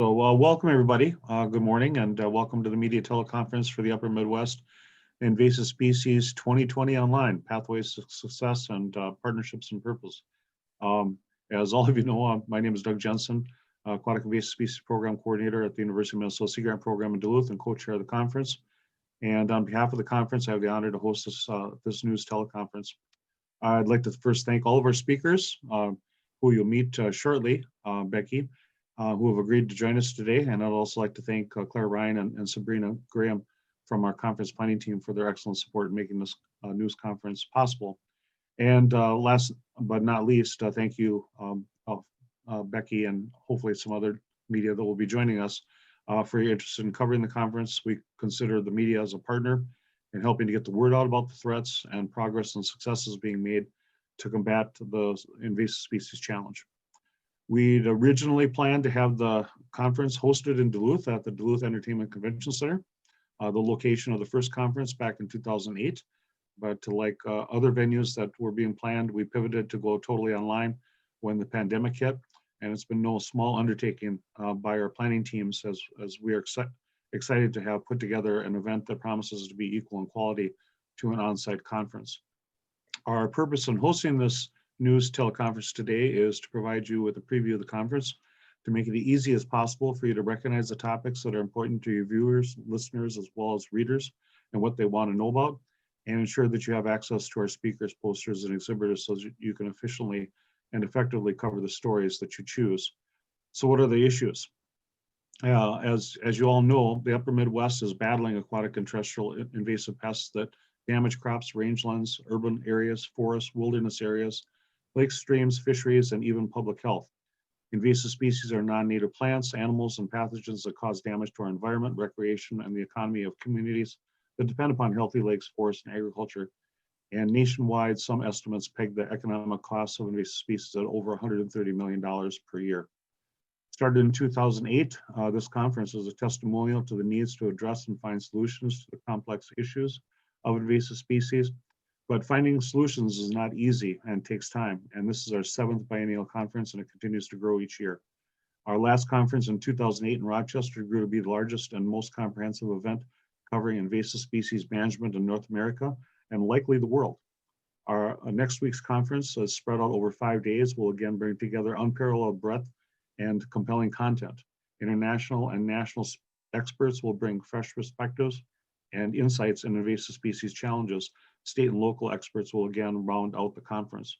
Welcome everybody. Good morning and welcome to the media teleconference for the Upper Midwest Invasive Species 2020 Online, Pathways to Success and Partnerships and Purpose. As all of you know, my name is Doug Jensen, Aquatic Invasive Species Program Coordinator at the University of Minnesota Sea Grant Program in Duluth and co-chair of the conference. And on behalf of the conference, I have the honor to host this news teleconference. I'd like to first thank all of our speakers, who you'll meet shortly, Becky, who have agreed to join us today. And I'd also like to thank Claire Ryan and Sabrina Graham from our conference planning team for their excellent support in making this news conference possible. And last but not least, thank you, Becky, and hopefully some other media that will be joining us for your interest in covering the conference. We consider the media as a partner in helping to get the word out about the threats and progress and successes being made to combat the invasive species challenge. We'd originally planned to have the conference hosted in Duluth at the Duluth Entertainment Convention Center, the location of the first conference back in 2008. But like other venues that were being planned, we pivoted to go totally online when the pandemic hit. And it's been no small undertaking by our planning teams as we are excited to have put together an event that promises to be equal in quality to an on-site conference. Our purpose in hosting this news teleconference today is to provide you with a preview of the conference to make it as easy as possible for you to recognize the topics that are important to your viewers, listeners, as well as readers and what they want to know about, and ensure that you have access to our speakers, posters, and exhibitors so that you can efficiently and effectively cover the stories that you choose. So what are the issues? As you all know, the Upper Midwest is battling aquatic and terrestrial invasive pests that damage crops, rangelands, urban areas, forests, wilderness areas, lakes, streams, fisheries, and even public health. Invasive species are non-native plants, animals, and pathogens that cause damage to our environment, recreation, and the economy of communities that depend upon healthy lakes, forests, and agriculture. And nationwide, some estimates peg the economic costs of invasive species at over $130 million per year. Started in 2008, this conference is a testimonial to the needs to address and find solutions to the complex issues of invasive species. But finding solutions is not easy and takes time. And this is our 7th biennial conference, and it continues to grow each year. Our last conference in 2008 in Rochester grew to be the largest and most comprehensive event covering invasive species management in North America and likely the world. Our next week's conference is spread out over 5 days. Will again bring together unparalleled breadth and compelling content. International and national experts will bring fresh perspectives and insights in invasive species challenges. State and local experts will again round out the conference.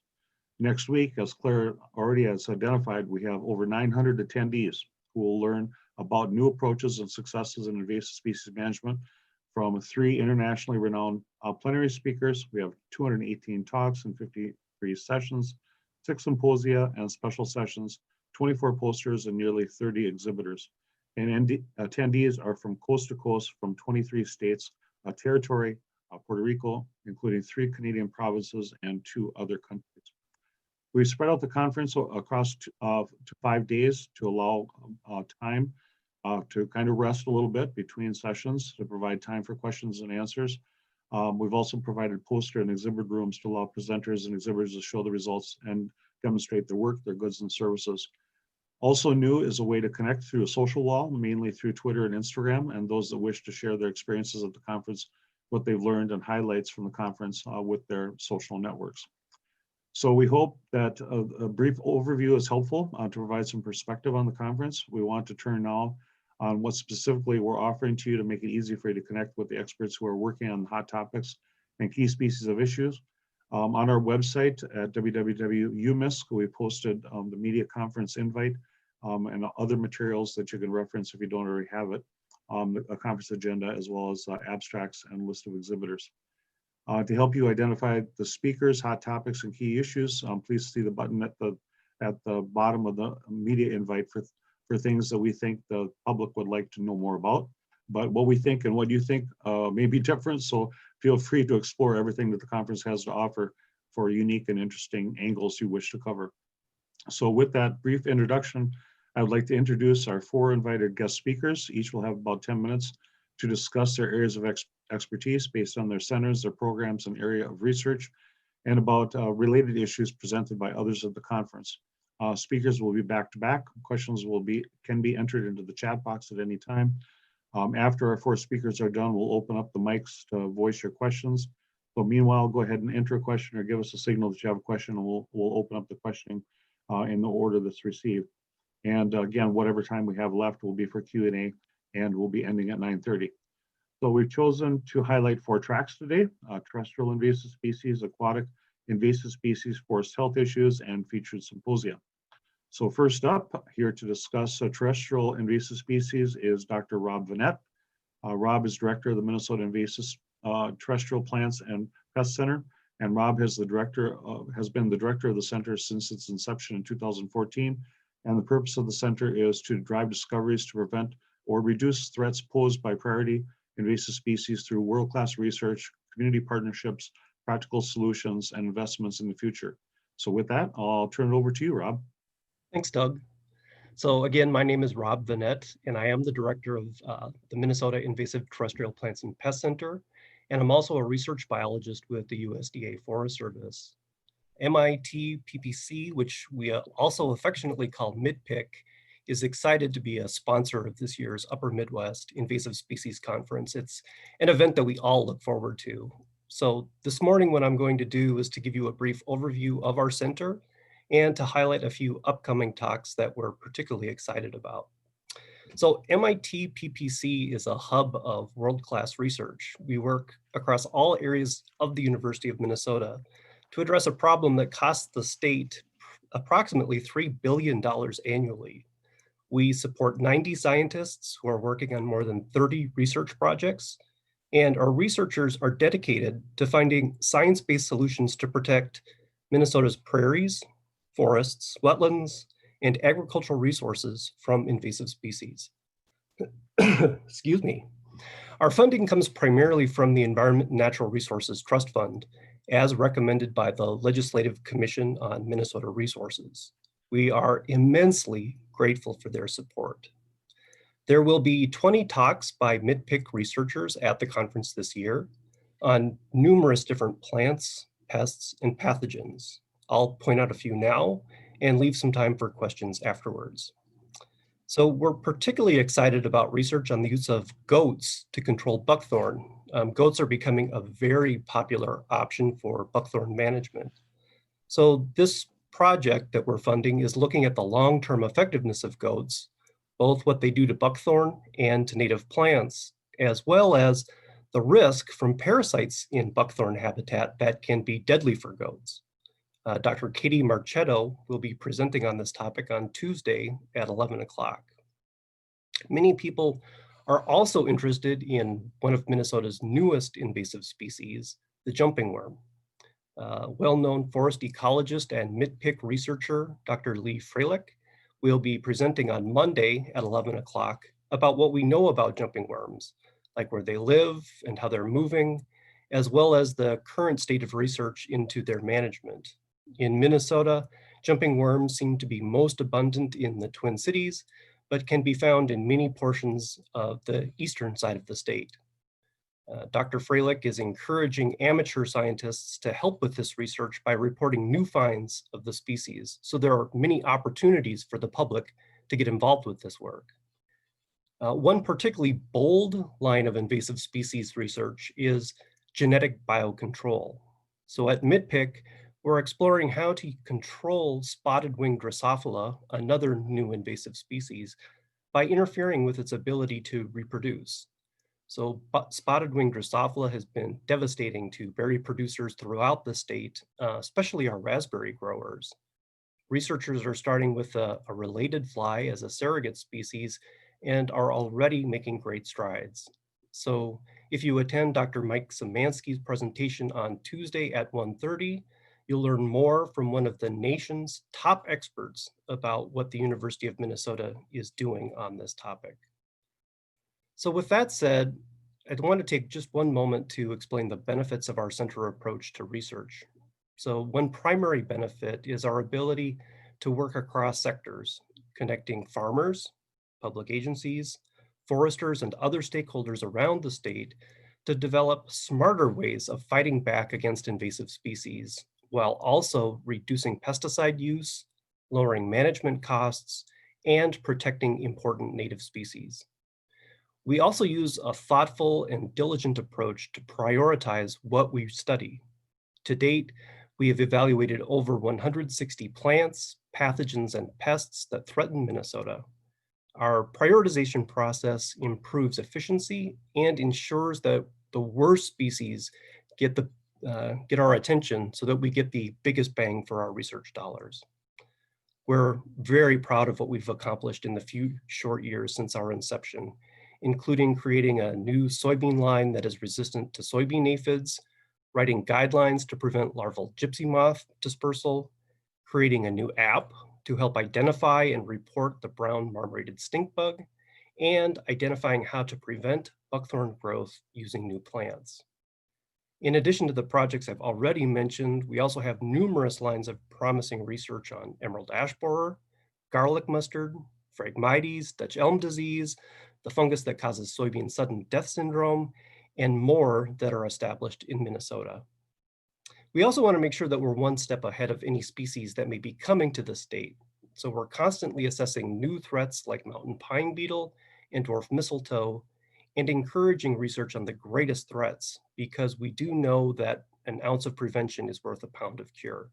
Next week, as Claire already has identified, we have over 900 attendees who will learn about new approaches and successes in invasive species management from 3 internationally renowned plenary speakers. We have 218 talks and 53 sessions, 6 symposia and special sessions, 24 posters, and nearly 30 exhibitors. And attendees are from coast to coast from 23 states, a territory, Puerto Rico, including 3 Canadian provinces and 2 other countries. We spread out the conference across to 5 days to allow time to kind of rest a little bit between sessions to provide time for questions and answers. We've also provided poster and exhibit rooms to allow presenters and exhibitors to show the results and demonstrate their work, their goods and services. Also new is a way to connect through a social wall, mainly through Twitter and Instagram, and those that wish to share their experiences at the conference, what they've learned and highlights from the conference with their social networks. So we hope that a brief overview is helpful to provide some perspective on the conference. We want to turn now on what specifically we're offering to you to make it easy for you to connect with the experts who are working on hot topics and key species of issues. On our website at www.UMISC, we posted the media conference invite and other materials that you can reference if you don't already have it, a conference agenda, as well as abstracts and list of exhibitors. To help you identify the speakers, hot topics, and key issues, please see the button at the bottom of the media invite for things that we think the public would like to know more about. But what we think and what you think may be different, so feel free to explore everything that the conference has to offer for unique and interesting angles you wish to cover. So with that brief introduction, I would like to introduce our 4 invited guest speakers. Each will have about 10 minutes to discuss their areas of expertise based on their centers, their programs, and area of research, and about related issues presented by others at the conference. Speakers will be back to back. Questions can be entered into the chat box at any time. After our 4 speakers are done, we'll open up the mics to voice your questions. So meanwhile, go ahead and enter a question or give us a signal that you have a question, and we'll open up the questioning in the order that's received. And again, whatever time we have left will be for Q&A, and we'll be ending at 9:30. So we've chosen to highlight 4 tracks today: terrestrial invasive species, aquatic invasive species, forest health issues, and featured symposia. So first up, here to discuss terrestrial invasive species is Dr. Rob Vinette. Rob is director of the Minnesota Invasive Terrestrial Plants and Pest Center, and Rob has been the director of the center since its inception in 2014. And the purpose of the center is to drive discoveries to prevent or reduce threats posed by priority invasive species through world-class research, community partnerships, practical solutions, and investments in the future. So with that, I'll turn it over to you, Rob. Thanks, Doug. So again, my name is Rob Vinette, and I am the director of the Minnesota Invasive Terrestrial Plants and Pest Center, and I'm also a research biologist with the USDA Forest Service. MIT PPC, which we also affectionately call MidPIC, is excited to be a sponsor of this year's Upper Midwest Invasive Species Conference. It's an event that we all look forward to. So this morning, what I'm going to do is to give you a brief overview of our center and to highlight a few upcoming talks that we're particularly excited about. So MIT PPC is a hub of world-class research. We work across all areas of the University of Minnesota to address a problem that costs the state approximately $3 billion annually. We support 90 scientists who are working on more than 30 research projects, and our researchers are dedicated to finding science-based solutions to protect Minnesota's prairies, forests, wetlands, and agricultural resources from invasive species. Excuse me. Our funding comes primarily from the Environment and Natural Resources Trust Fund, as recommended by the Legislative Commission on Minnesota Resources. We are immensely grateful for their support. There will be 20 talks by MidPIC researchers at the conference this year on numerous different plants, pests, and pathogens. I'll point out a few now and leave some time for questions afterwards. So we're particularly excited about research on the use of goats to control buckthorn. Goats are becoming a very popular option for buckthorn management. So this project that we're funding is looking at the long-term effectiveness of goats, both what they do to buckthorn and to native plants, as well as the risk from parasites in buckthorn habitat that can be deadly for goats. Dr. Katie Marchetto will be presenting on this topic on Tuesday at 11 o'clock. Many people are also interested in one of Minnesota's newest invasive species, the jumping worm. Well-known forest ecologist and MidPIC researcher, Dr. Lee Freilich, will be presenting on Monday at 11 o'clock about what we know about jumping worms, like where they live and how they're moving, as well as the current state of research into their management. In Minnesota, jumping worms seem to be most abundant in the Twin Cities, but can be found in many portions of the eastern side of the state. Dr. Freilich is encouraging amateur scientists to help with this research by reporting new finds of the species. So there are many opportunities for the public to get involved with this work. One particularly bold line of invasive species research is genetic biocontrol. So at MidPIC, we're exploring how to control spotted wing Drosophila, another new invasive species, by interfering with its ability to reproduce. So spotted wing Drosophila has been devastating to berry producers throughout the state, especially our raspberry growers. Researchers are starting with a related fly as a surrogate species and are already making great strides. So if you attend Dr. Mike Szymanski's presentation on Tuesday at 1:30, you'll learn more from one of the nation's top experts about what the University of Minnesota is doing on this topic. So with that said, I'd want to take just one moment to explain the benefits of our center approach to research. So one primary benefit is our ability to work across sectors, connecting farmers, public agencies, foresters, and other stakeholders around the state to develop smarter ways of fighting back against invasive species, while also reducing pesticide use, lowering management costs, and protecting important native species. We also use a thoughtful and diligent approach to prioritize what we study. To date, we have evaluated over 160 plants, pathogens, and pests that threaten Minnesota. Our prioritization process improves efficiency and ensures that the worst species get our attention so that we get the biggest bang for our research dollars. We're very proud of what we've accomplished in the few short years since our inception, including creating a new soybean line that is resistant to soybean aphids, writing guidelines to prevent larval gypsy moth dispersal, creating a new app to help identify and report the brown marmorated stink bug, and identifying how to prevent buckthorn growth using new plants. In addition to the projects I've already mentioned, we also have numerous lines of promising research on emerald ash borer, garlic mustard, phragmites, Dutch elm disease, the fungus that causes soybean sudden death syndrome, and more that are established in Minnesota. We also want to make sure that we're one step ahead of any species that may be coming to the state. So we're constantly assessing new threats like mountain pine beetle and dwarf mistletoe, and encouraging research on the greatest threats, because we do know that an ounce of prevention is worth a pound of cure.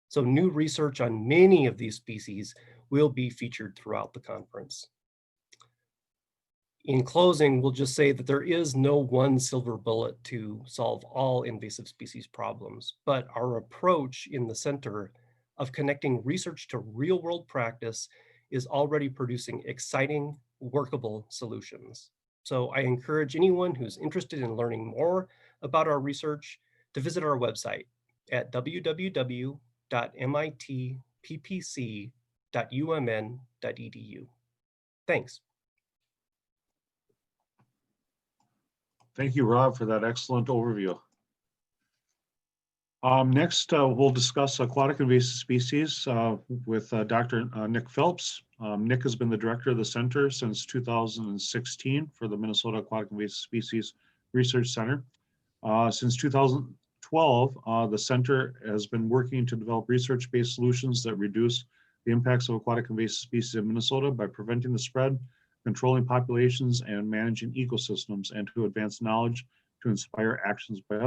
So new research on many of these species will be featured throughout the conference. In closing, we'll just say that there is no one silver bullet to solve all invasive species problems, but our approach in the center of connecting research to real-world practice is already producing exciting, workable solutions. So I encourage anyone who's interested in learning more about our research to visit our website at www.mitppc.umn.edu. Thanks. Thank you, Rob, for that excellent overview. Next, we'll discuss aquatic invasive species with Dr. Nick Phelps. Nick has been the director of the center since 2016 for the Minnesota Aquatic Invasive Species Research Center. Since 2012, the center has been working to develop research-based solutions that reduce the impacts of aquatic invasive species in Minnesota by preventing the spread, controlling populations, and managing ecosystems, and to advance knowledge to inspire actions by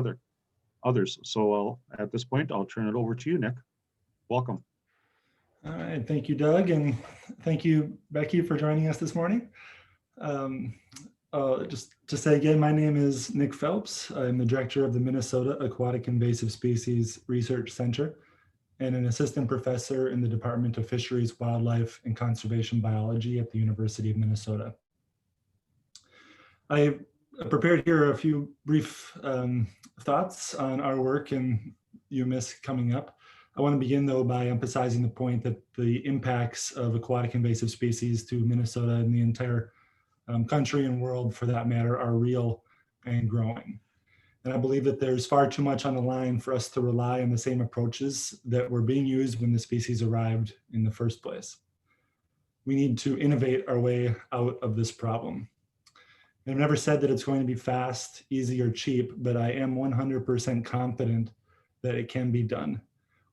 others. So at this point, I'll turn it over to you, Nick. Welcome. All right, thank you, Doug, and thank you, Becky, for joining us this morning. Just to say again, my name is Nick Phelps. I'm the director of the Minnesota Aquatic Invasive Species Research Center and an assistant professor in the Department of Fisheries, Wildlife, and Conservation Biology at the University of Minnesota. I prepared here a few brief thoughts on our work in UMISC coming up. I want to begin, though, by emphasizing the point that the impacts of aquatic invasive species to Minnesota and the entire country and world, for that matter, are real and growing. And I believe that there's far too much on the line for us to rely on the same approaches that were being used when the species arrived in the first place. We need to innovate our way out of this problem. And I've never said that it's going to be fast, easy, or cheap, but I am 100% confident that it can be done.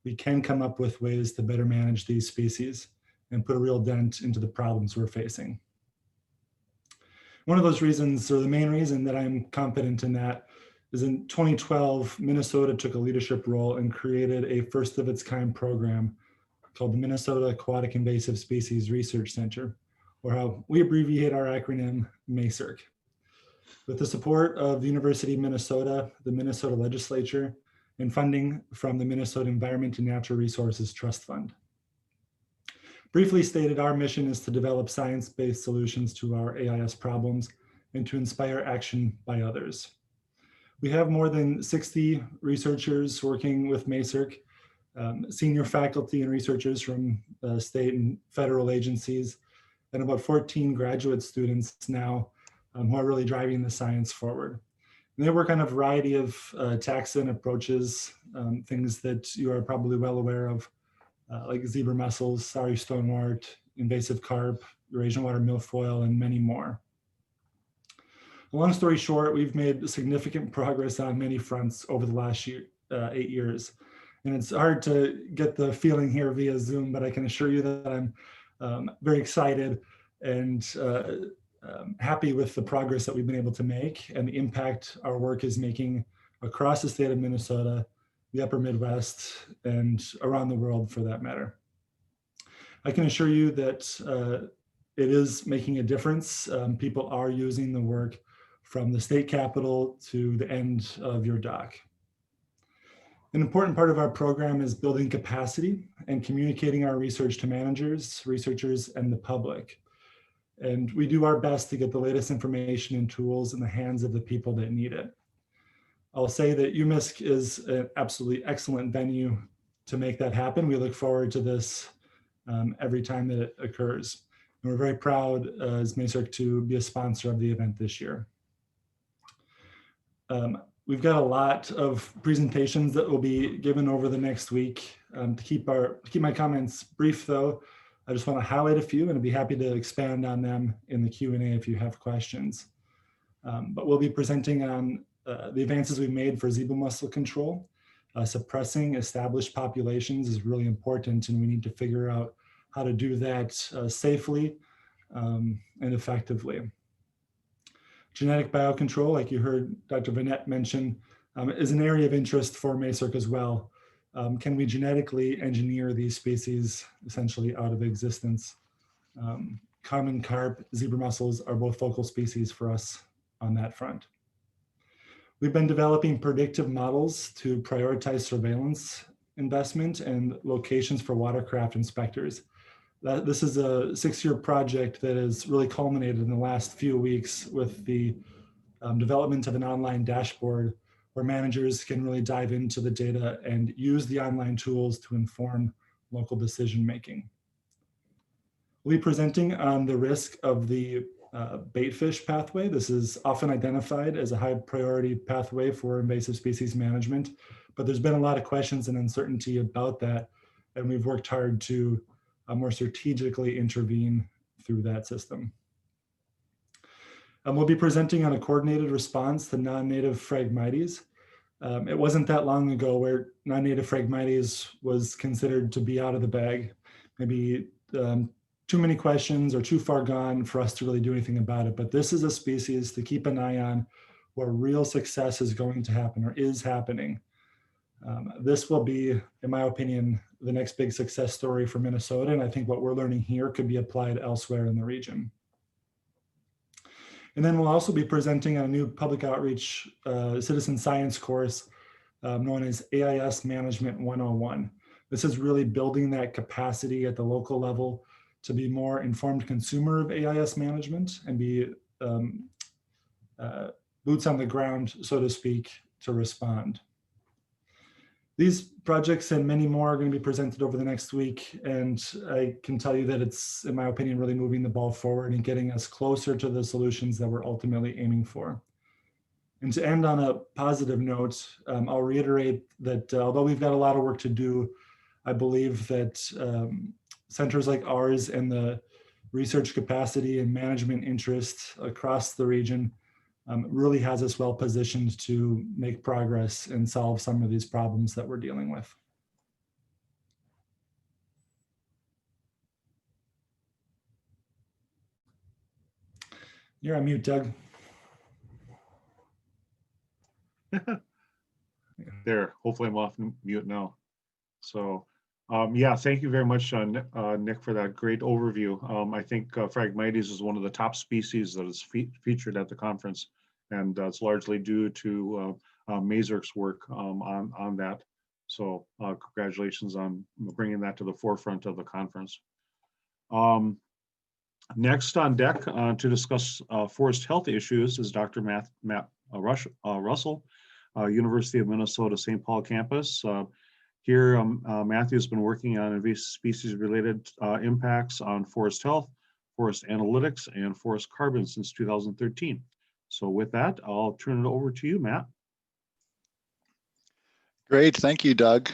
We can come up with ways to better manage these species and put a real dent into the problems we're facing. One of those reasons, or the main reason that I'm confident in that, is in 2012, Minnesota took a leadership role and created a first of its kind program called the Minnesota Aquatic Invasive Species Research Center, or how we abbreviate our acronym, MACIRC. With the support of the University of Minnesota, the Minnesota Legislature, and funding from the Minnesota Environment and Natural Resources Trust Fund. Briefly stated, our mission is to develop science-based solutions to our AIS problems and to inspire action by others. We have more than 60 researchers working with MACIRC, senior faculty and researchers from state and federal agencies, and about 14 graduate students now who are really driving the science forward. And they work on a variety of taxon approaches, things that you are probably well aware of, like zebra mussels, sorry stonewort, invasive carp, Eurasian water milfoil, and many more. Long story short, we've made significant progress on many fronts over the last 8 years. And it's hard to get the feeling here via Zoom, but I can assure you that I'm very excited and happy with the progress that we've been able to make and the impact our work is making across the state of Minnesota, the upper Midwest, and around the world for that matter. I can assure you that it is making a difference. People are using the work from the state capitol to the end of your dock. An important part of our program is building capacity and communicating our research to managers, researchers, and the public. And we do our best to get the latest information and tools in the hands of the people that need it. I'll say that UMISC is an absolutely excellent venue to make that happen. We look forward to this every time that it occurs. And we're very proud as MASERC to be a sponsor of the event this year. We've got a lot of presentations that will be given over the next week. To keep my comments brief though, I just want to highlight a few and I'd be happy to expand on them in the Q&A if you have questions. But we'll be presenting on the advances we've made for zebra mussel control. Suppressing established populations is really important and we need to figure out how to do that safely and effectively. Genetic biocontrol, like you heard Dr. Vinette mention, is an area of interest for MASERC as well. Can we genetically engineer these species essentially out of existence? Common carp, zebra mussels are both focal species for us on that front. We've been developing predictive models to prioritize surveillance investment and locations for watercraft inspectors. This is a 6-year project that has really culminated in the last few weeks with the development of an online dashboard where managers can really dive into the data and use the online tools to inform local decision making. We'll be presenting on the risk of the baitfish pathway. This is often identified as a high priority pathway for invasive species management, but there's been a lot of questions and uncertainty about that, and we've worked hard to more strategically intervene through that system. We'll be presenting on a coordinated response to non-native phragmites. It wasn't that long ago where non-native phragmites was considered to be out of the bag, maybe too many questions or too far gone for us to really do anything about it. But this is a species to keep an eye on where real success is going to happen or is happening. This will be, in my opinion, the next big success story for Minnesota. And I think what we're learning here could be applied elsewhere in the region. And then we'll also be presenting a new public outreach citizen science course known as AIS Management 101. This is really building that capacity at the local level to be more informed consumer of AIS management and be boots on the ground, so to speak, to respond. These projects and many more are going to be presented over the next week. And I can tell you that it's, in my opinion, really moving the ball forward and getting us closer to the solutions that we're ultimately aiming for. And to end on a positive note, I'll reiterate that although we've got a lot of work to do, I believe that centers like ours and the research capacity and management interest across the region really has us well positioned to make progress and solve some of these problems that we're dealing with. You're on mute, Doug. There, hopefully I'm off mute now. So yeah, thank you very much, Nick, for that great overview. I think Phragmites is one of the top species that is featured at the conference, and it's largely due to MASERC's work on that. So congratulations on bringing that to the forefront of the conference. Next on deck to discuss forest health issues is Dr. Matt Russell, University of Minnesota St. Paul campus. Here, Matthew has been working on invasive species related impacts on forest health, forest analytics, and forest carbon since 2013. So with that, I'll turn it over to you, Matt. Great, thank you, Doug.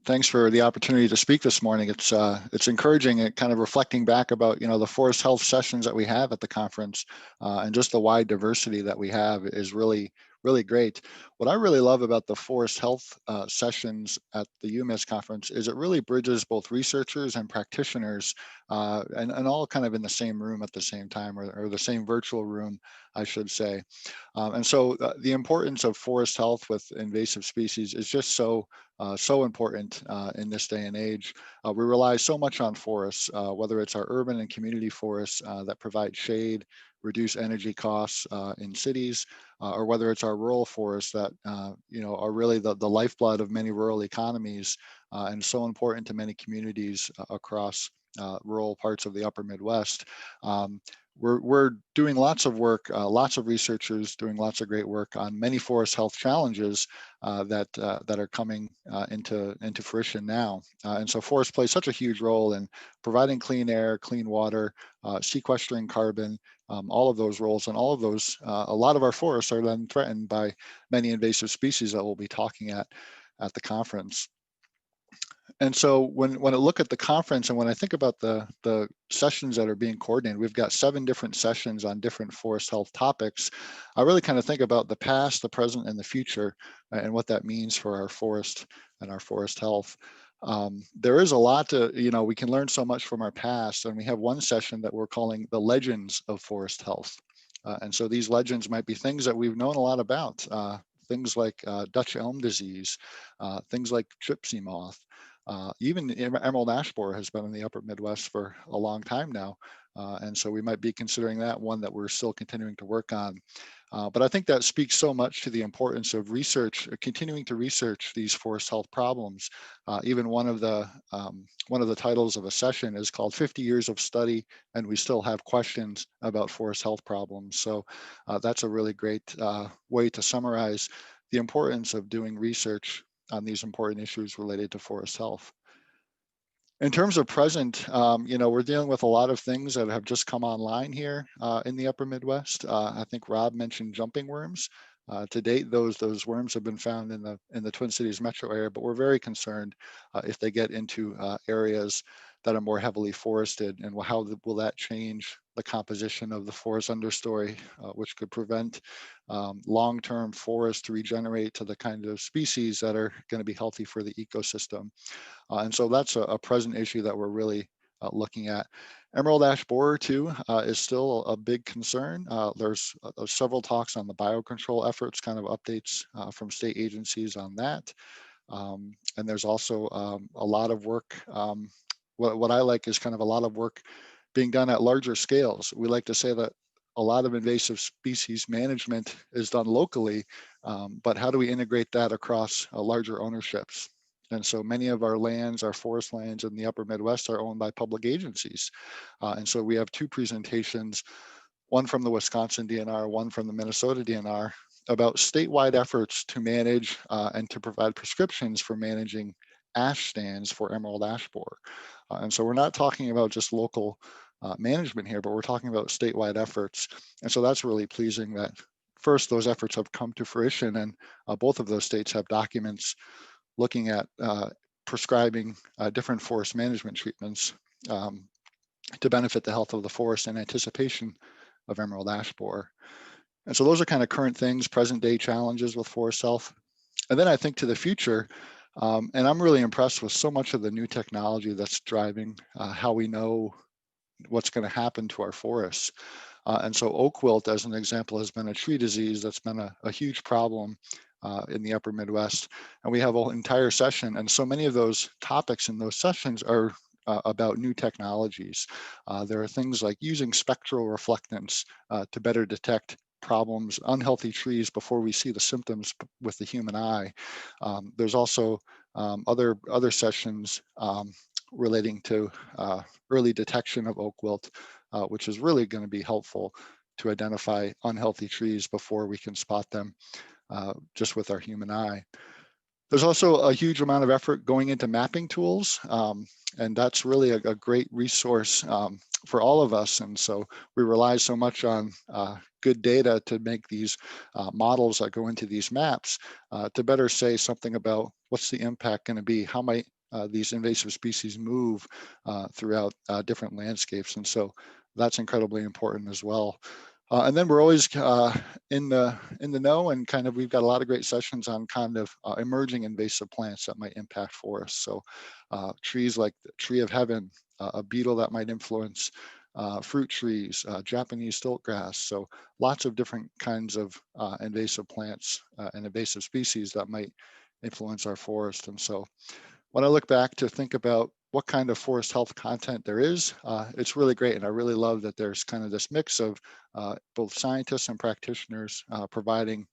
Thanks for the opportunity to speak this morning. It's encouraging and kind of reflecting back about the forest health sessions that we have at the conference, and just the wide diversity that we have is really Really great. What I really love about the forest health sessions at the UMISC conference is it really bridges both researchers and practitioners and all kind of in the same room at the same time, or the same virtual room, I should say. And so the importance of forest health with invasive species is just so important in this day and age. We rely so much on forests, whether it's our urban and community forests that provide shade, reduce energy costs in cities, or whether it's our rural forests that are really the lifeblood of many rural economies and so important to many communities across rural parts of the upper Midwest. We're doing lots of work, lots of researchers doing lots of great work on many forest health challenges that are coming into fruition now. And so forests play such a huge role in providing clean air, clean water, sequestering carbon, all of those roles, and all of those, a lot of our forests are then threatened by many invasive species that we'll be talking at the conference. And so when I look at the conference and when I think about the sessions that are being coordinated, we've got 7 different sessions on different forest health topics. I really kind of think about the past, the present, and the future, and what that means for our forest and our forest health. There is a lot to, we can learn so much from our past, and we have one session that we're calling the legends of forest health. And so these legends might be things that we've known a lot about, things like Dutch elm disease, things like gypsy moth. Even emerald ash borer has been in the upper Midwest for a long time now. And so we might be considering that one that we're still continuing to work on. But I think that speaks so much to the importance of research, continuing to research these forest health problems. Even one of the titles of a session is called 50 Years of Study, and we still have questions about forest health problems. So that's a really great way to summarize the importance of doing research on these important issues related to forest health. In terms of present, we're dealing with a lot of things that have just come online here in the upper Midwest. I think Rob mentioned jumping worms. To date, those worms have been found in the Twin Cities metro area, but we're very concerned if they get into areas that are more heavily forested, and how will that change the composition of the forest understory, which could prevent long-term forests to regenerate to the kind of species that are going to be healthy for the ecosystem. And so that's a present issue that we're really looking at. Emerald ash borer too is still a big concern. There's several talks on the biocontrol efforts, kind of updates from state agencies on that. And there's also a lot of work. What I like is kind of a lot of work being done at larger scales. We like to say that a lot of invasive species management is done locally, but how do we integrate that across larger ownerships? And so many of our lands, our forest lands in the upper Midwest, are owned by public agencies. And so we have 2 presentations, one from the Wisconsin DNR, one from the Minnesota DNR, about statewide efforts to manage and to provide prescriptions for managing ash stands for emerald ash borer. And so we're not talking about just local management here, but we're talking about statewide efforts. And so that's really pleasing that first, those efforts have come to fruition, and both of those states have documents looking at prescribing different forest management treatments to benefit the health of the forest in anticipation of emerald ash borer. And so those are kind of current things, present day challenges with forest health. And then I think to the future, and I'm really impressed with so much of the new technology that's driving how we know what's going to happen to our forests. And so oak wilt, as an example, has been a tree disease that's been a huge problem in the upper Midwest. And we have an entire session. And so many of those topics in those sessions are about new technologies. There are things like using spectral reflectance to better detect problems, unhealthy trees before we see the symptoms with the human eye. There's also other sessions relating to early detection of oak wilt, which is really going to be helpful to identify unhealthy trees before we can spot them just with our human eye. There's also a huge amount of effort going into mapping tools, and that's really a great resource for all of us. And so we rely so much on good data to make these models that go into these maps to better say something about what's the impact going to be, how might these invasive species move throughout different landscapes. And so that's incredibly important as well. And then we're always in the know, and kind of we've got a lot of great sessions on kind of emerging invasive plants that might impact forests. So trees like the tree of heaven, a beetle that might influence fruit trees, Japanese stilt grass. So lots of different kinds of invasive plants and invasive species that might influence our forest. And so when I look back to think about what kind of forest health content there is, it's really great. And I really love that there's kind of this mix of both scientists and practitioners providing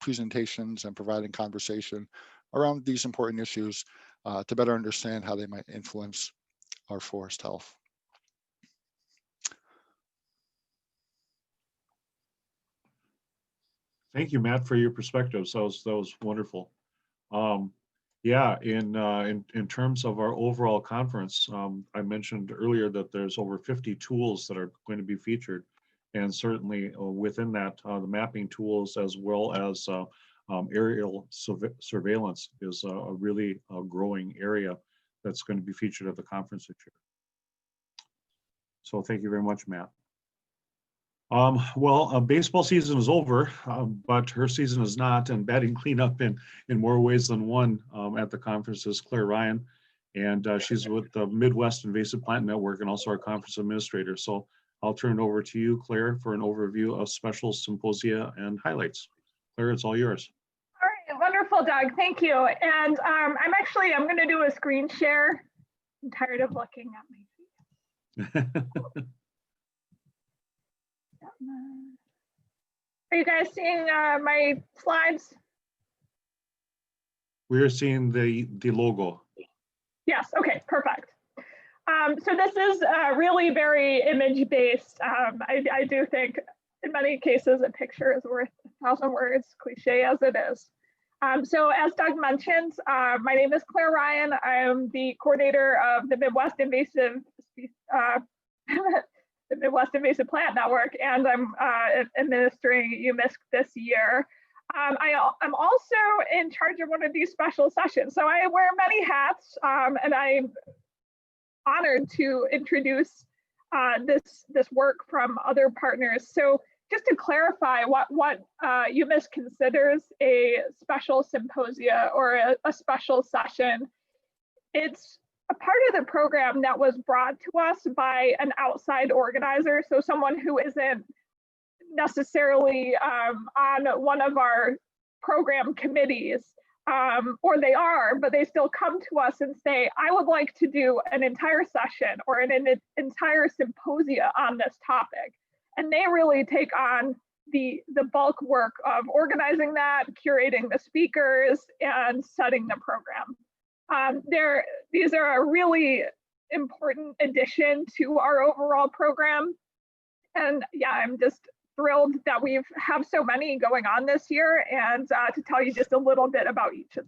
presentations and providing conversation around these important issues to better understand how they might influence our forest health. Thank you, Matt, for your perspectives. That was wonderful. Yeah, in terms of our overall conference, I mentioned earlier that there's over 50 tools that are going to be featured, and certainly within that, the mapping tools as well as aerial surveillance is a really growing area that's going to be featured at the conference this year. So thank you very much, Matt. Well, baseball season is over, but her season is not, and batting cleanup in more ways than one at the conference is Claire Ryan, and she's with the Midwest Invasive Plant Network and also our conference administrator. So I'll turn it over to you, Claire, for an overview of special symposia and highlights. Claire, it's all yours. All right, wonderful, Doug. Thank you. And I'm going to do a screen share. I'm tired of looking at my feet. Are you guys seeing my slides? We're seeing the logo. Yes, okay, perfect. So this is really very image-based. I do think in many cases a picture is worth 1,000 words, cliche as it is. So as Doug mentioned, my name is Claire Ryan. I am the coordinator of the Midwest Invasive the Midwest Invasive Plant Network, and I'm administering UMISC this year. I'm also in charge of one of these special sessions. So I wear many hats, and I'm honored to introduce this work from other partners. So just to clarify what UMISC considers a special symposia or a special session, it's a part of the program that was brought to us by an outside organizer, so someone who isn't necessarily on one of our program committees, or they are, but they still come to us and say, I would like to do an entire session or an entire symposia on this topic. And they really take on the bulk work of organizing that, curating the speakers, and setting the program. These are a really important addition to our overall program. And yeah, I'm just thrilled that we have so many going on this year, and to tell you just a little bit about each of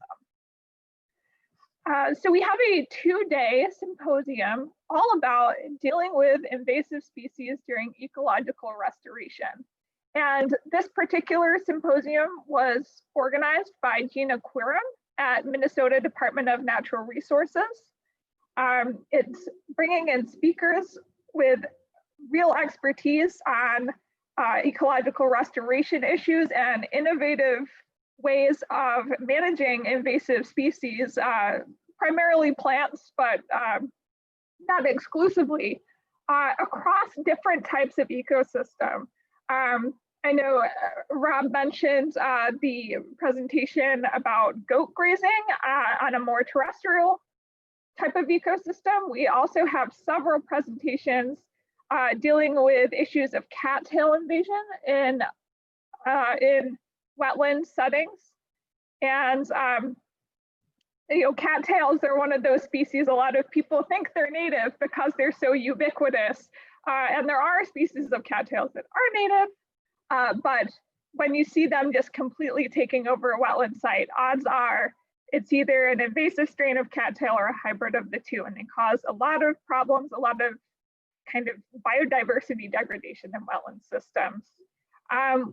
them. So we have a 2-day symposium all about dealing with invasive species during ecological restoration. And this particular symposium was organized by Gina Quirum at Minnesota Department of Natural Resources. It's bringing in speakers with real expertise on ecological restoration issues and innovative ways of managing invasive species, primarily plants, but not exclusively, across different types of ecosystem. I know Rob mentioned the presentation about goat grazing on a more terrestrial type of ecosystem. We also have several presentations dealing with issues of cattail invasion in wetland settings. And cattails are one of those species a lot of people think they're native because they're so ubiquitous. And there are species of cattails that are native, but when you see them just completely taking over a wetland site, odds are it's either an invasive strain of cattail or a hybrid of the two, and they cause a lot of problems, a lot of kind of biodiversity degradation in wetland systems.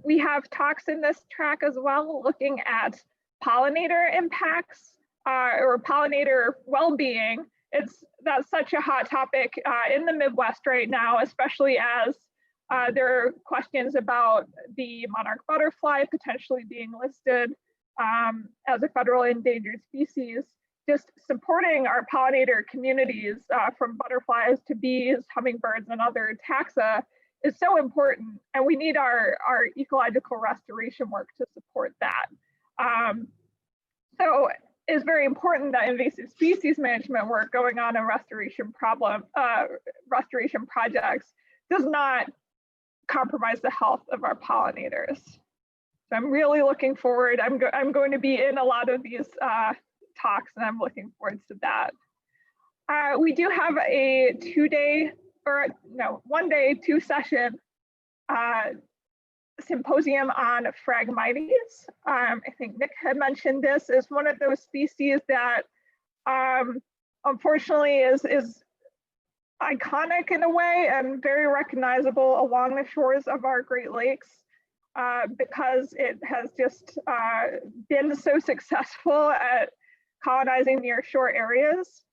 We have talks in this track as well, looking at pollinator impacts or pollinator well-being. That's such a hot topic in the Midwest right now, especially as There are questions about the monarch butterfly potentially being listed as a federal endangered species. Just supporting our pollinator communities from butterflies to bees, hummingbirds, and other taxa is so important, and we need our ecological restoration work to support that. So it's very important that invasive species management work going on in restoration projects does not compromise the health of our pollinators. So I'm really looking forward. I'm going to be in a lot of these talks, and I'm looking forward to that. We do have a 1-day, 2-session symposium on phragmites. I think Nick had mentioned this is one of those species that unfortunately is iconic in a way and very recognizable along the shores of our Great Lakes because it has just been so successful at colonizing near shore areas.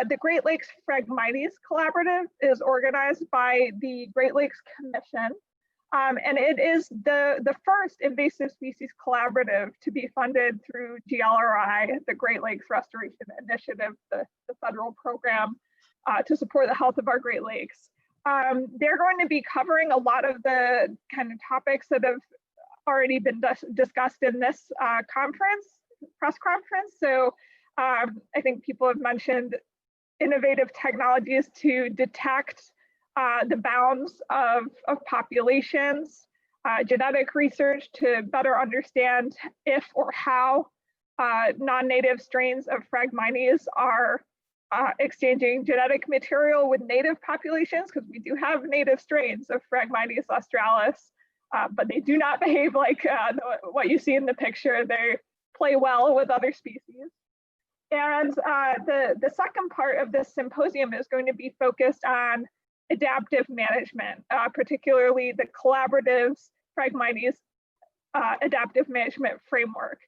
The Great Lakes Phragmites Collaborative is organized by the Great Lakes Commission, and it is the first invasive species collaborative to be funded through GLRI, the Great Lakes Restoration Initiative, the federal program to support the health of our Great Lakes. They're going to be covering a lot of the kind of topics that have already been discussed in this press conference. So I think people have mentioned innovative technologies to detect the bounds of populations, genetic research to better understand if or how non-native strains of Phragmites are exchanging genetic material with native populations, because we do have native strains of Phragmites australis, but they do not behave like what you see in the picture. They play well with other species. And the second part of this symposium is going to be focused on adaptive management, particularly the collaborative's Phragmites adaptive management framework.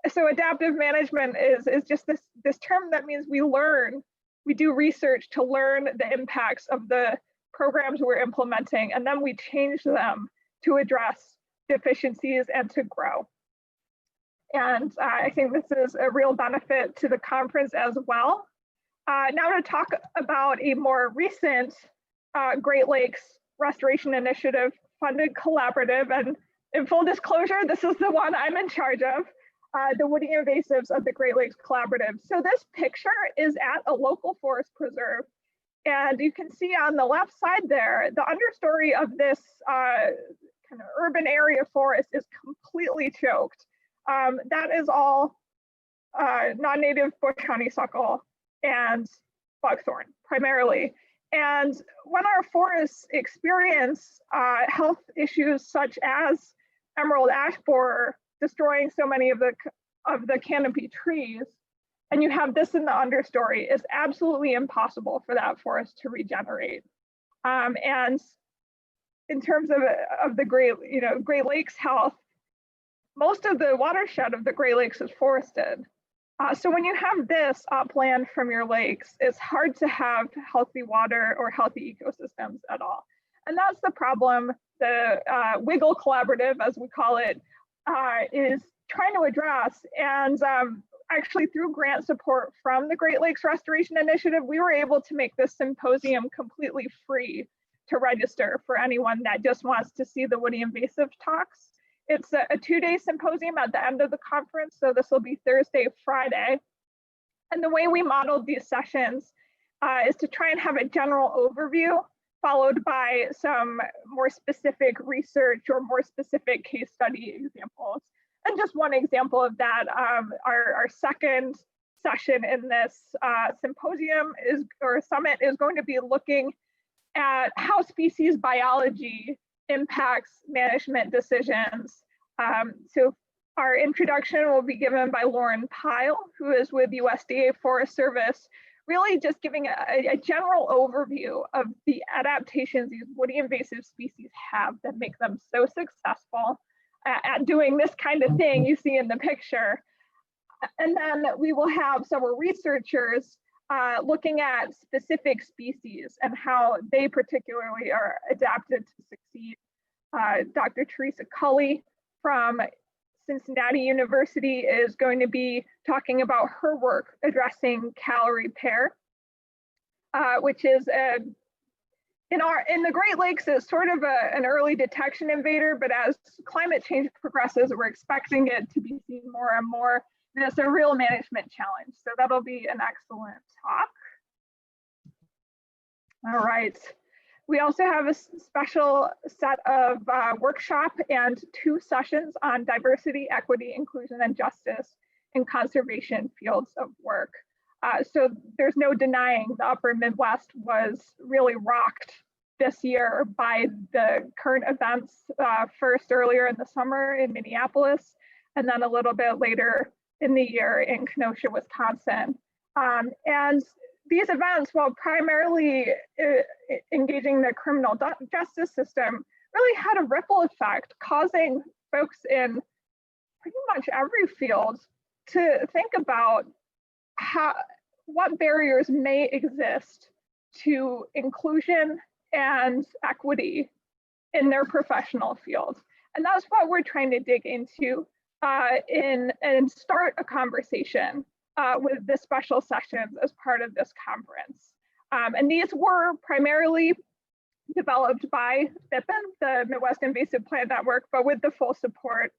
So adaptive management is just this term that means we do research to learn the impacts of the programs we're implementing, and then we change them to address deficiencies and to grow. And I think this is a real benefit to the conference as well. Now to talk about a more recent Great Lakes Restoration Initiative funded collaborative, and in full disclosure, this is the one I'm in charge of, the woody invasives of the Great Lakes Collaborative. So this picture is at a local forest preserve, and you can see on the left side there, the understory of this kind of urban area forest is completely choked. That is all non-native bush honeysuckle and buckthorn primarily. And when our forests experience health issues such as emerald ash borer destroying so many of the canopy trees, and you have this in the understory, it's absolutely impossible for that forest to regenerate. And in terms of the Great Lakes health, most of the watershed of the Great Lakes is forested. So when you have this upland from your lakes, it's hard to have healthy water or healthy ecosystems at all. And that's the problem the Wiggle Collaborative, as we call it, is trying to address. And actually through grant support from the Great Lakes Restoration Initiative, we were able to make this symposium completely free to register for anyone that just wants to see the woody invasive talks. It's a 2-day symposium at the end of the conference, so this will be Thursday, Friday. And the way we modeled these sessions is to try and have a general overview, followed by some more specific research or more specific case study examples. And just one example of that, our second session in this symposium or summit is going to be looking at how species biology impacts management decisions. So our introduction will be given by Lauren Pyle, who is with USDA Forest Service, really just giving a general overview of the adaptations these woody invasive species have that make them so successful at doing this kind of thing you see in the picture. And then we will have several researchers looking at specific species and how they particularly are adapted to succeed. Dr. Teresa Cully from Cincinnati University is going to be talking about her work addressing calorie pair, which is in the Great Lakes is sort of an early detection invader, but as climate change progresses, we're expecting it to be seen more and more. And it's a real management challenge. So that'll be an excellent talk. All right. We also have a special set of workshop and 2 sessions on diversity, equity, inclusion, and justice in conservation fields of work. So there's no denying the upper Midwest was really rocked this year by the current events, first earlier in the summer in Minneapolis, and then a little bit later in the year in Kenosha, Wisconsin. And these events, while primarily engaging the criminal justice system, really had a ripple effect, causing folks in pretty much every field to think about what barriers may exist to inclusion and equity in their professional field. And that's what we're trying to dig into and start a conversation with the special sessions as part of this conference. And these were primarily developed by MIPN, the Midwest Invasive Plant Network, but with the full support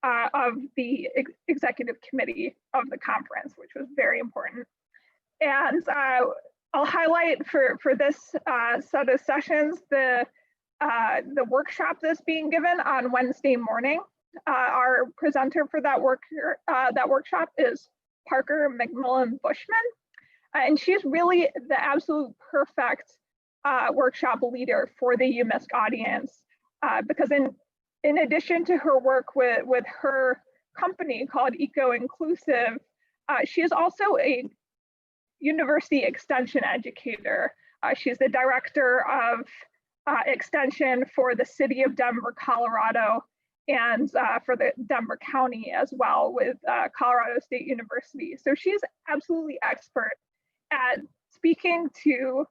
of the executive committee of the conference, which was very important. And I'll highlight for this set of sessions the workshop that's being given on Wednesday morning. Our presenter for that workshop is Parker McMillan Bushman, and she's really the absolute perfect workshop leader for the UMISC audience, because in addition to her work with her company called Eco Inclusive, she is also a university extension educator. She's the director of extension for the city of Denver, Colorado, and for the Denver County as well with Colorado State University. So she's absolutely expert at speaking to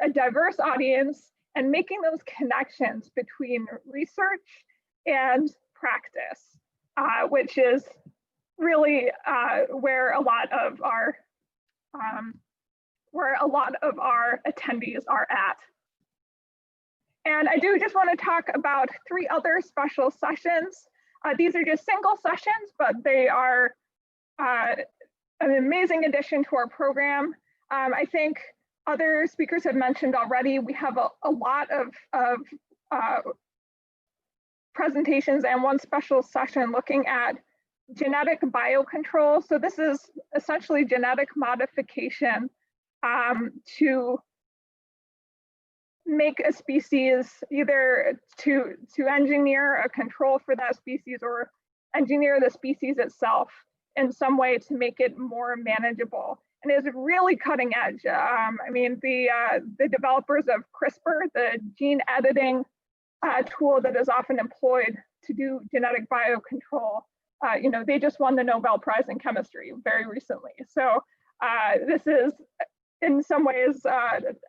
a diverse audience and making those connections between research and practice, which is really where a lot of our attendees are at. And I do just want to talk about 3 other special sessions. These are just single sessions, but they are an amazing addition to our program. I think other speakers have mentioned already, we have a lot of presentations and one special session looking at genetic biocontrol. So this is essentially genetic modification to make a species, either to engineer a control for that species or engineer the species itself in some way to make it more manageable. And it's really cutting edge. I mean, the developers of CRISPR, the gene editing tool that is often employed to do genetic biocontrol, you know, they just won the Nobel Prize in chemistry very recently. So this is, in some ways,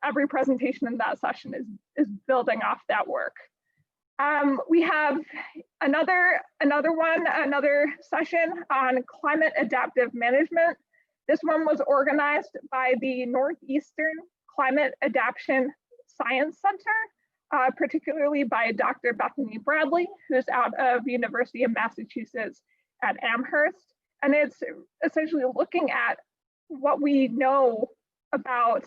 every presentation in that session is building off that work. We have another session on climate adaptive management. This one was organized by the Northeastern Climate Adaptation Science Center, particularly by Dr. Bethany Bradley, who's out of the University of Massachusetts at Amherst. And it's essentially looking at what we know about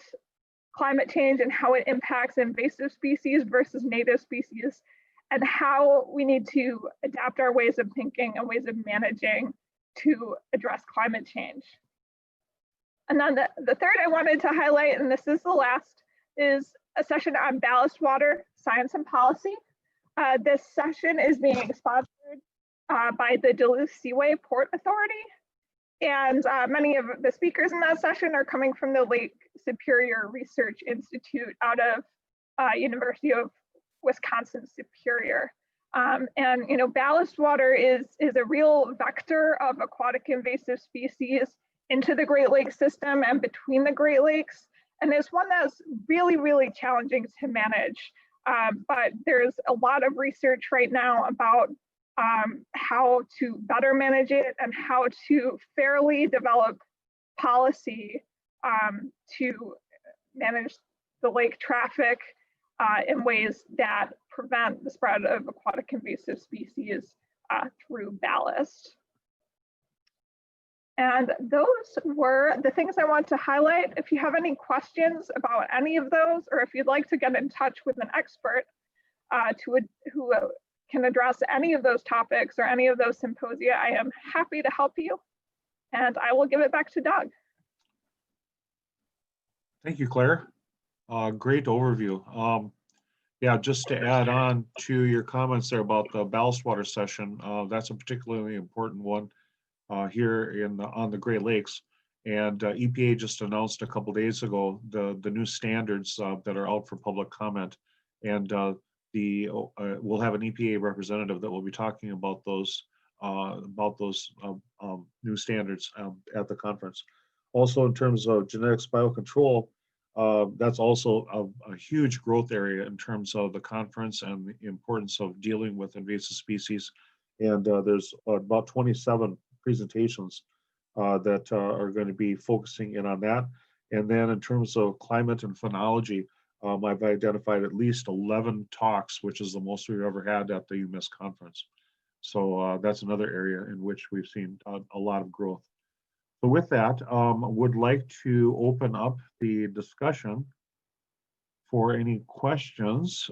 climate change and how it impacts invasive species versus native species, and how we need to adapt our ways of thinking and ways of managing to address climate change. And then the third I wanted to highlight, and this is the last, is a session on ballast water science and policy. This session is being sponsored by the Duluth Seaway Port Authority. And many of the speakers in that session are coming from the Lake Superior Research Institute out of University of Wisconsin Superior. And you know, ballast water is a real vector of aquatic invasive species. into the Great Lakes system and between the Great Lakes. And it's one that's really, really challenging to manage. But there's a lot of research right now about how to better manage it and how to fairly develop policy to manage the lake traffic in ways that prevent the spread of aquatic invasive species through ballast. And those were the things I want to highlight. If you have any questions about any of those, or if you'd like to get in touch with an expert who can address any of those topics or any of those symposia, I am happy to help you. And I will give it back to Doug. Thank you, Claire. Great overview. Yeah, just to add on to your comments there about the ballast water session, that's a particularly important one here on the Great Lakes. And EPA just announced a couple days ago the new standards that are out for public comment. And we'll have an EPA representative that will be talking about those new standards at the conference. Also, in terms of genetics biocontrol, that's also a huge growth area in terms of the conference and the importance of dealing with invasive species. And there's about 27 presentations that are going to be focusing in on that. And then in terms of climate and phenology, I've identified at least 11 talks, which is the most we've ever had at the UMISC conference. So that's another area in which we've seen a lot of growth. So with that, would like to open up the discussion for any questions.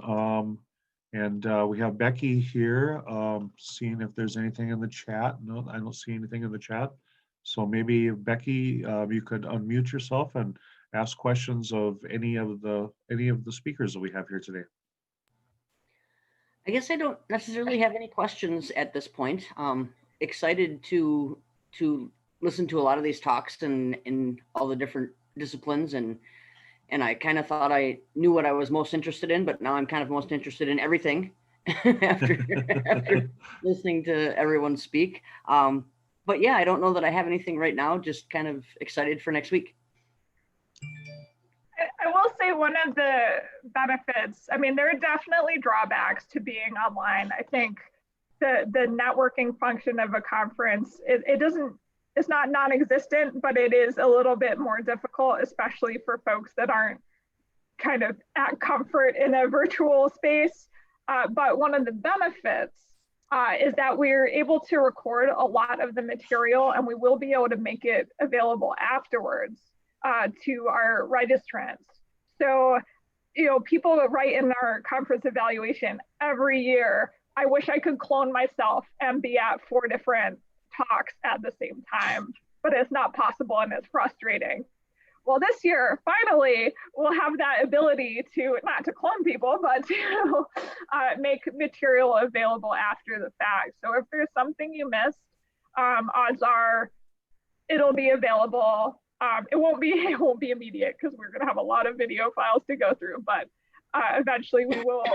And we have Becky here, seeing if there's anything in the chat. No, I don't see anything in the chat. So maybe Becky, you could unmute yourself and ask questions of any of the speakers that we have here today. I guess I don't necessarily have any questions at this point. Excited to listen to a lot of these talks in all the different disciplines, and I kind of thought I knew what I was most interested in, but now I'm kind of most interested in everything after listening to everyone speak. But yeah, I don't know that I have anything right now, just kind of excited for next week. I will say one of the benefits, I mean, there are definitely drawbacks to being online. I think the networking function of a conference, it's not non-existent, but it is a little bit more difficult, especially for folks that aren't kind of at comfort in a virtual space. But one of the benefits is that we're able to record a lot of the material, and we will be able to make it available afterwards to our registrants. So, you know, people write in our conference evaluation every year, I wish I could clone myself and be at 4 different talks at the same time, but it's not possible and it's frustrating. Well, this year, finally, we'll have that ability to, not to clone people, but to make material available after the fact. So if there's something you missed, odds are it'll be available. It won't be immediate because we're gonna have a lot of video files to go through, but eventually we will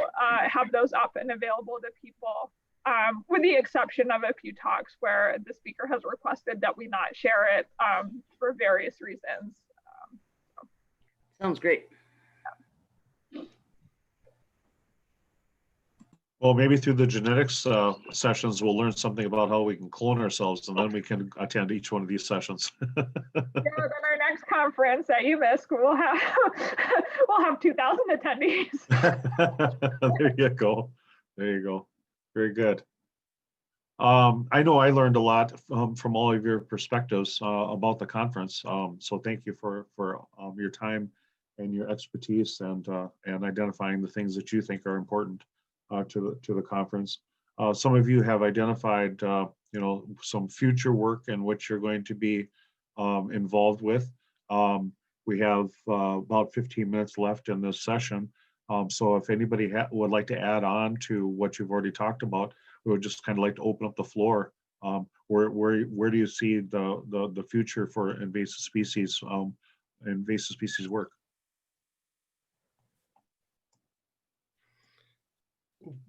have those up and available to people, with the exception of a few talks where the speaker has requested that we not share it for various reasons. Sounds great. Well, maybe through the genetics sessions, we'll learn something about how we can clone ourselves, and then we can attend each one of these sessions. Yeah, then our next conference at UMISC, we'll have 2,000 attendees. There you go. There you go. Very good. I know I learned a lot from all of your perspectives about the conference. So thank you for your time and your expertise and identifying the things that you think are important to the conference. Some of you have identified some future work in which you're going to be involved with. We have about 15 minutes left in this session. So if anybody would like to add on to what you've already talked about, we would just kind of like to open up the floor. Where do you see the future for invasive species work?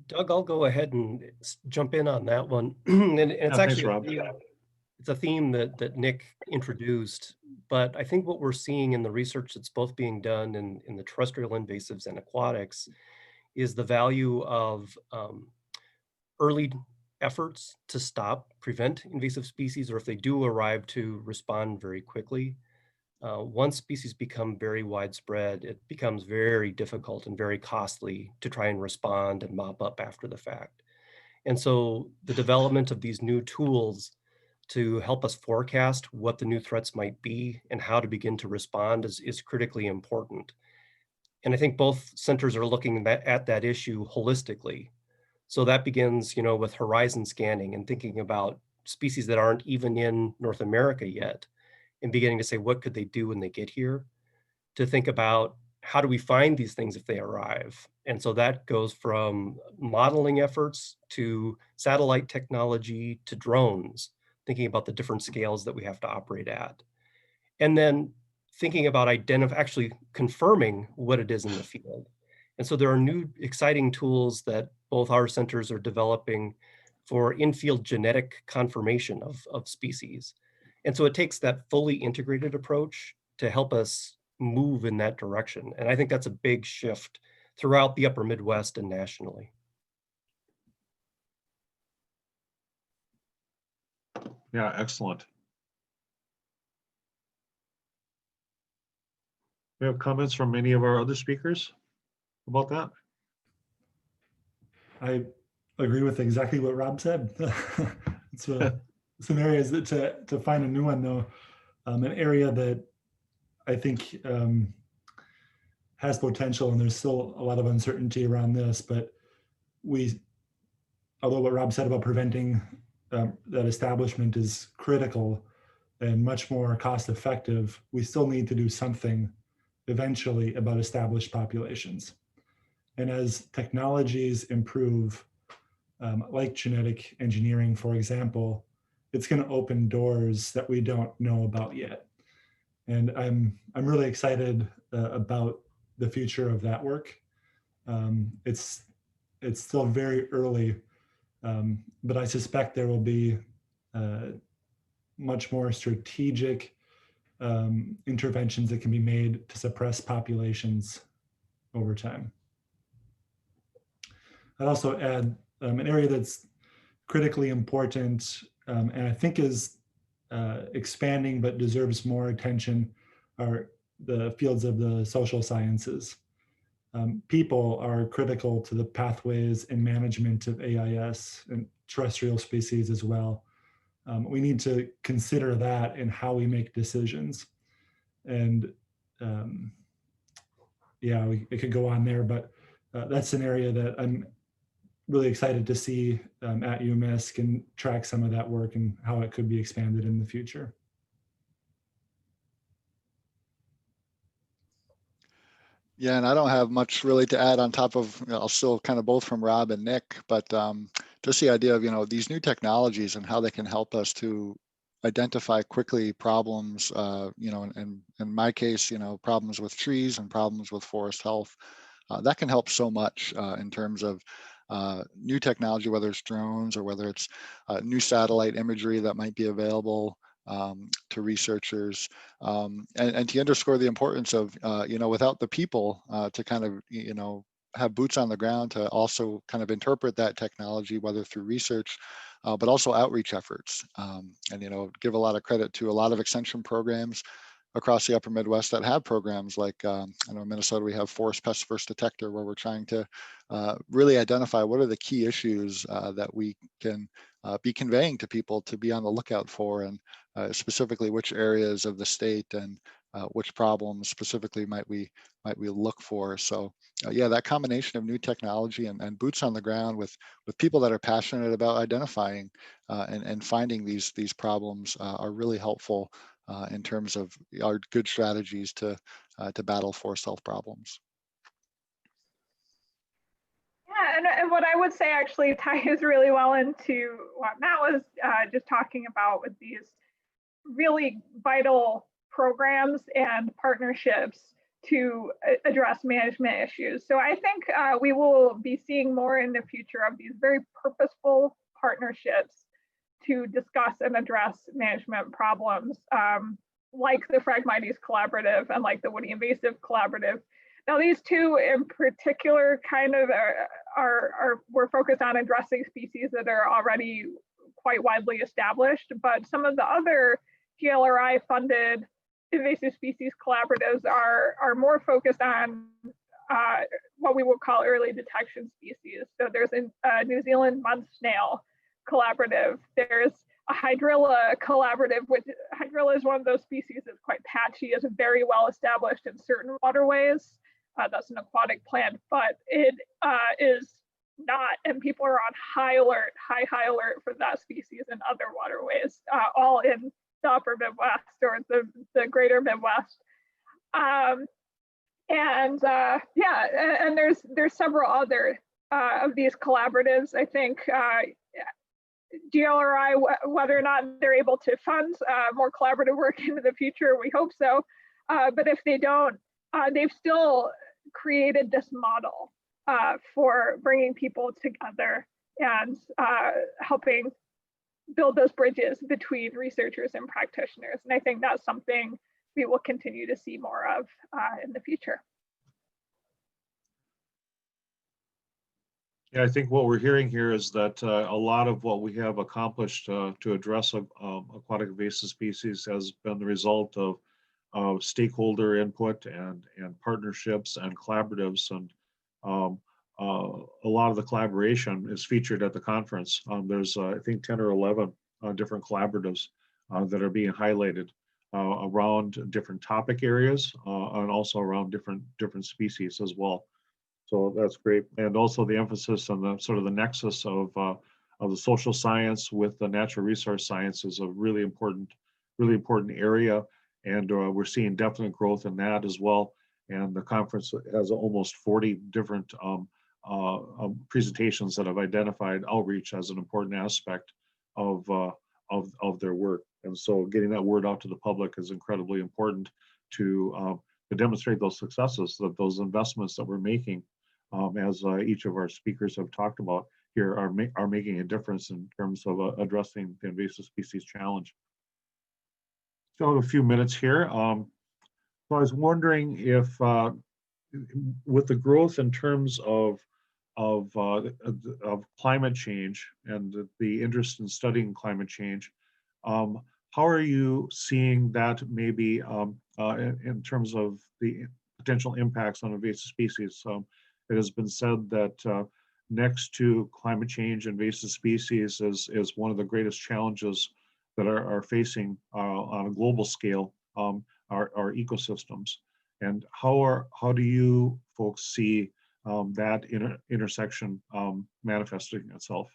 Doug, I'll go ahead and jump in on that one. And it's Yeah, thanks, actually Rob. it's a theme that Nick introduced, but I think what we're seeing in the research that's both being done in the terrestrial invasives and aquatics is the value of early efforts to prevent invasive species, or if they do arrive, to respond very quickly. Once species become very widespread, it becomes very difficult and very costly to try and respond and mop up after the fact. And so the development of these new tools to help us forecast what the new threats might be and how to begin to respond is critically important. And I think both centers are looking at that issue holistically. So that begins, with horizon scanning and thinking about species that aren't even in North America yet, and beginning to say, what could they do when they get here? To think about, how do we find these things if they arrive? And so that goes from modeling efforts to satellite technology to drones, thinking about the different scales that we have to operate at. And then thinking about actually confirming what it is in the field. And so there are new exciting tools that both our centers are developing for in-field genetic confirmation of species. And so it takes that fully integrated approach to help us move in that direction. And I think that's a big shift throughout the upper Midwest and nationally. Yeah, excellent. We have comments from any of our other speakers about that? I agree with exactly what Rob said. It's some areas that to find a new one though, an area that I think has potential, and there's still a lot of uncertainty around this, but although what Rob said about preventing that establishment is critical and much more cost effective, we still need to do something eventually about established populations. And as technologies improve, like genetic engineering, for example, it's going to open doors that we don't know about yet. And I'm really excited about the future of that work. It's still very early, but I suspect there will be much more strategic interventions that can be made to suppress populations over time. I'd also add an area that's critically important and I think is expanding but deserves more attention are the fields of the social sciences. People are critical to the pathways and management of AIS and terrestrial species as well. We need to consider that in how we make decisions. And yeah, it could go on there, but that's an area that I'm really excited to see at UMISC and track some of that work and how it could be expanded in the future. Yeah, and I don't have much really to add on top of, I'll still kind of both from Rob and Nick, but just the idea of, these new technologies and how they can help us to identify quickly problems, and in my case, problems with trees and problems with forest health. That can help so much in terms of new technology, whether it's drones or whether it's new satellite imagery that might be available to researchers, and to underscore the importance of, without the people to kind of, have boots on the ground to also kind of interpret that technology, whether through research, but also outreach efforts, and, give a lot of credit to a lot of extension programs across the upper Midwest that have programs like, I know in Minnesota, we have Forest Pest First Detector, where we're trying to really identify what are the key issues that we can be conveying to people to be on the lookout for, and specifically which areas of the state and which problems specifically might we look for. So yeah, that combination of new technology and boots on the ground with people that are passionate about identifying and finding these problems are really helpful in terms of our good strategies to battle forest health problems. Yeah, and what I would say actually ties really well into what Matt was just talking about with these really vital programs and partnerships to address management issues. So I think we will be seeing more in the future of these very purposeful partnerships to discuss and address management problems, like the Phragmites Collaborative and like the Woody Invasive Collaborative. Now, these two in particular kind of we're focused on addressing species that are already quite widely established, but some of the other GLRI-funded invasive species collaboratives are more focused on what we would call early detection species. So there's a New Zealand month snail collaborative. There's a hydrilla collaborative, which hydrilla is one of those species that's quite patchy, is very well established in certain waterways. That's an aquatic plant, but it is not, and people are on high alert for that species in other waterways, all in the upper Midwest or the greater Midwest. And there's several other of these collaboratives. I think GLRI, whether or not they're able to fund more collaborative work into the future, we hope so. But if they don't, they've still created this model for bringing people together and helping build those bridges between researchers and practitioners. And I think that's something we will continue to see more of in the future. Yeah, I think what we're hearing here is that a lot of what we have accomplished to address aquatic invasive species has been the result of stakeholder input and partnerships and collaboratives, and a lot of the collaboration is featured at the conference. There's I think 10 or 11 different collaboratives that are being highlighted around different topic areas and also around different species as well. So that's great. And also the emphasis on the sort of the nexus of the social science with the natural resource science is a really important area. And we're seeing definite growth in that as well. And the conference has almost 40 different presentations that have identified outreach as an important aspect of their work. And so getting that word out to the public is incredibly important to demonstrate those successes, that those investments that we're making, as each of our speakers have talked about here, are making a difference in terms of addressing the invasive species challenge. Still have a few minutes here. So I was wondering if, with the growth in terms of climate change and the interest in studying climate change, how are you seeing that maybe in terms of the potential impacts on invasive species? It has been said that next to climate change, invasive species is one of the greatest challenges that are facing on a global scale our ecosystems. And how do you folks see that intersection manifesting itself?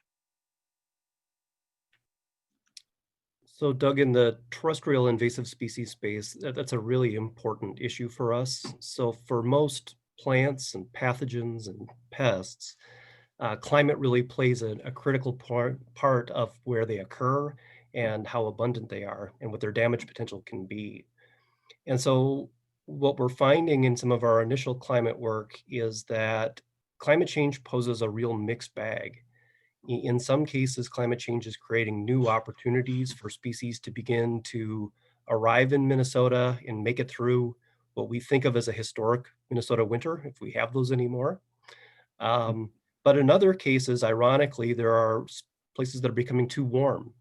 So Doug, in the terrestrial invasive species space, that's a really important issue for us. So for most plants and pathogens and pests, climate really plays a critical part of where they occur and how abundant they are and what their damage potential can be. And so what we're finding in some of our initial climate work is that climate change poses a real mixed bag. In some cases, climate change is creating new opportunities for species to begin to arrive in Minnesota and make it through what we think of as a historic Minnesota winter, if we have those anymore. But in other cases, ironically, there are places that are becoming too warm.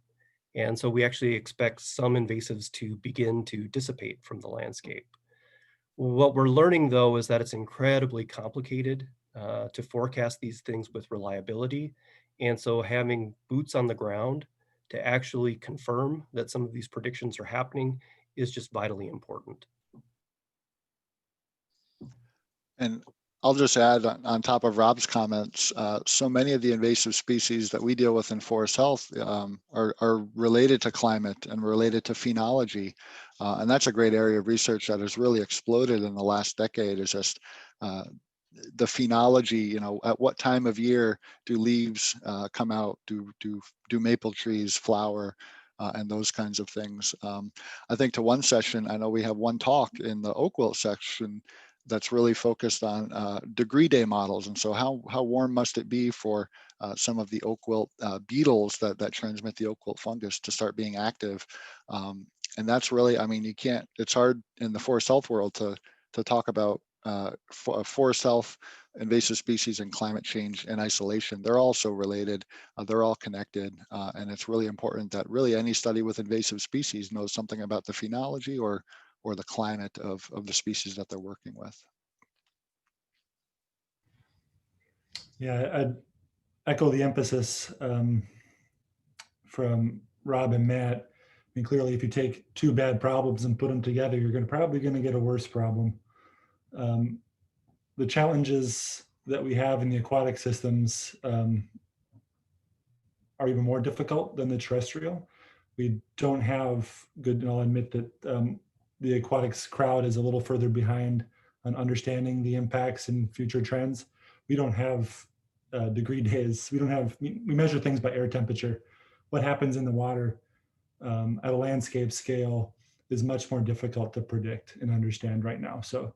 And so we actually expect some invasives to begin to dissipate from the landscape. What we're learning, though, is that it's incredibly complicated to forecast these things with reliability. And so having boots on the ground to actually confirm that some of these predictions are happening is just vitally important. And I'll just add on top of Rob's comments, so many of the invasive species that we deal with in forest health are related to climate and related to phenology. And that's a great area of research that has really exploded in the last decade, is just the phenology, you know, at what time of year do leaves come out, do maple trees flower, and those kinds of things. I think to one session, I know we have one talk in the oak wilt section that's really focused on degree day models. And so how warm must it be for some of the oak wilt beetles that transmit the oak wilt fungus to start being active. And that's really, I mean, you can't, it's hard in the forest health world to talk about forest health, invasive species, and climate change in isolation. They're all so related, they're all connected, and it's really important that really any study with invasive species knows something about the phenology or the climate of the species that they're working with. Yeah, I'd echo the emphasis from Rob and Matt. I mean, clearly, if you take two bad problems and put them together, you're probably going to get a worse problem. The challenges that we have in the aquatic systems are even more difficult than the terrestrial. We don't have good, and I'll admit that the aquatics crowd is a little further behind on understanding the impacts and future trends. We don't have degree days. We measure things by air temperature. What happens in the water at a landscape scale is much more difficult to predict and understand right now. So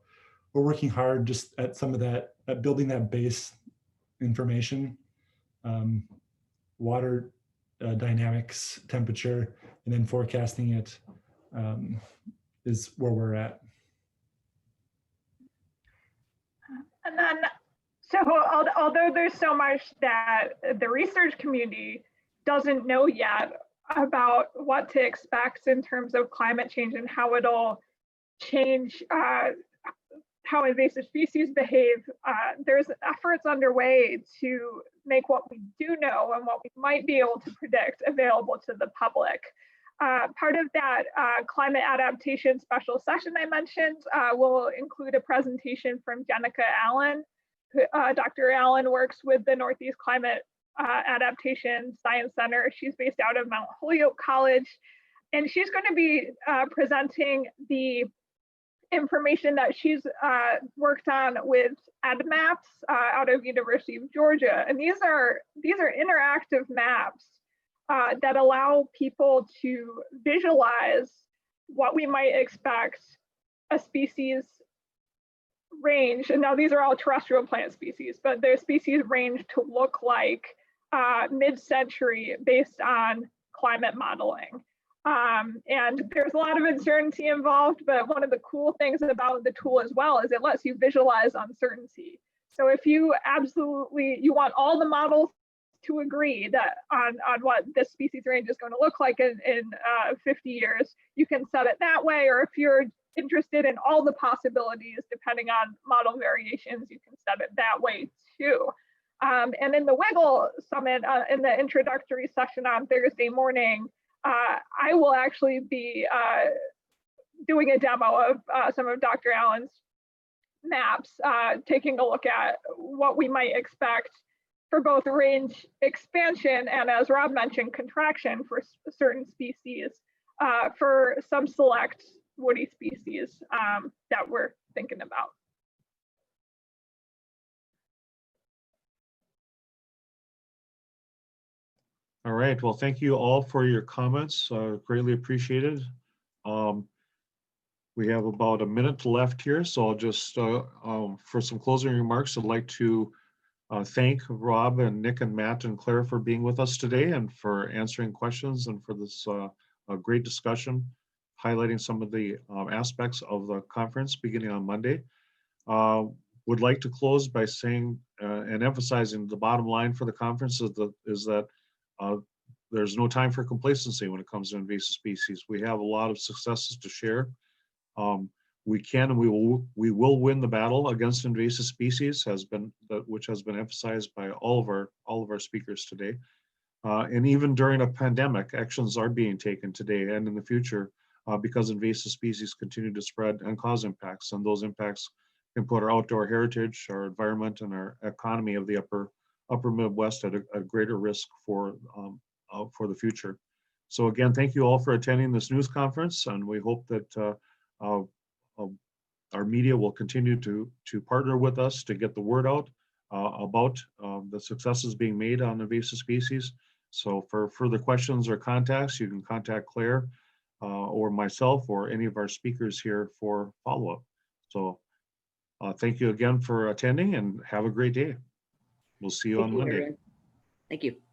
we're working hard just at some of that, at building that base information, water dynamics, temperature, and then forecasting it is where we're at. And then, so although there's so much that the research community doesn't know yet about what to expect in terms of climate change and how it'll change how invasive species behave, there's efforts underway to make what we do know and what we might be able to predict available to the public. Part of that climate adaptation special session I mentioned will include a presentation from Jenica Allen. Dr. Allen works with the Northeast Climate Adaptation Science Center. She's based out of Mount Holyoke College, and she's going to be presenting the information that she's worked on with EdMaps out of University of Georgia. And these are interactive maps that allow people to visualize what we might expect a species range. And now these are all terrestrial plant species, but their species range to look like mid-century based on climate modeling. And there's a lot of uncertainty involved, but one of the cool things about the tool as well is it lets you visualize uncertainty. So if you want all the models to agree that on what this species range is going to look like in 50 years, you can set it that way. Or if you're interested in all the possibilities, depending on model variations, you can set it that way too. And in the Wiggle Summit, in the introductory session on Thursday morning, I will actually be doing a demo of some of Dr. Allen's maps, taking a look at what we might expect for both range expansion and, as Rob mentioned, contraction for certain species, for some select woody species that we're thinking about. All right, well, thank you all for your comments, greatly appreciated. We have about a minute left here, so I'll just, for some closing remarks, I'd like to thank Rob and Nick and Matt and Claire for being with us today and for answering questions and for this great discussion, highlighting some of the aspects of the conference beginning on Monday. Would like to close by saying and emphasizing the bottom line for the conference is that there's no time for complacency when it comes to invasive species. We have a lot of successes to share. We can and we will win the battle against invasive species, which has been emphasized by all of our speakers today. And even during a pandemic, actions are being taken today and in the future because invasive species continue to spread and cause impacts, and those impacts can put our outdoor heritage, our environment, and our economy of the upper Midwest at a greater risk for the future. So again, thank you all for attending this news conference, and we hope that our media will continue to partner with us to get the word out about the successes being made on invasive species. So for further questions or contacts, you can contact Claire or myself or any of our speakers here for follow-up. So thank you again for attending and have a great day. We'll see you on Monday. Thank you.